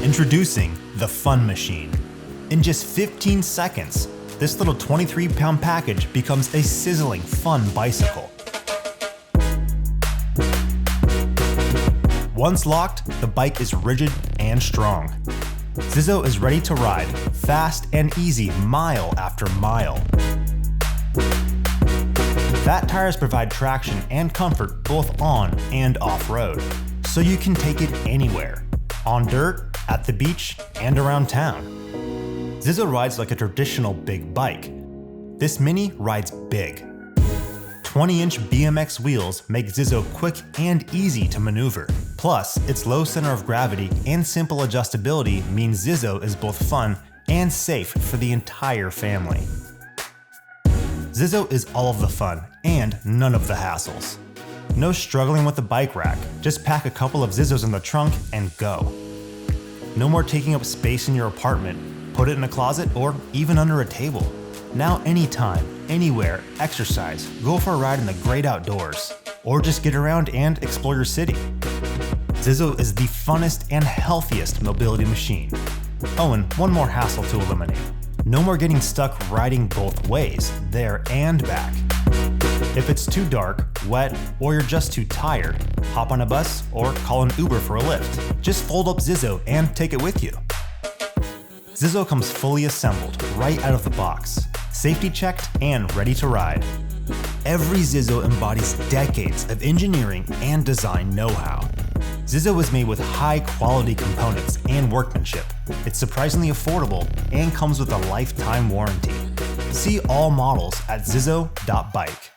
Introducing the Fun Machine. In just 15 seconds, this little 23-pound package becomes a sizzling, fun bicycle. Once locked, the bike is rigid and strong. Zizzo is ready to ride, fast and easy mile after mile. Fat tires provide traction and comfort both on and off-road, so you can take it anywhere. On dirt, at the beach, and around town. Zizzo rides like a traditional big bike. This Mini rides big. 20-inch BMX wheels make Zizzo quick and easy to maneuver. Plus, its low center of gravity and simple adjustability means Zizzo is both fun and safe for the entire family. Zizzo is all of the fun and none of the hassles. No struggling with the bike rack, just pack a couple of Zizzos in the trunk and go. No more taking up space in your apartment, put it in a closet or even under a table. Now anytime, anywhere, exercise, go for a ride in the great outdoors, or just get around and explore your city. Zizzo is the funnest and healthiest mobility machine. Oh, and one more hassle to eliminate. No more getting stuck riding both ways, there and back. If it's too dark, wet, or you're just too tired, hop on a bus or call an Uber for a lift. Just fold up Zizzo and take it with you. Zizzo comes fully assembled right out of the box, safety checked and ready to ride. Every Zizzo embodies decades of engineering and design know-how. Zizzo is made with high-quality components and workmanship. It's surprisingly affordable and comes with a lifetime warranty. See all models at zizzo.bike.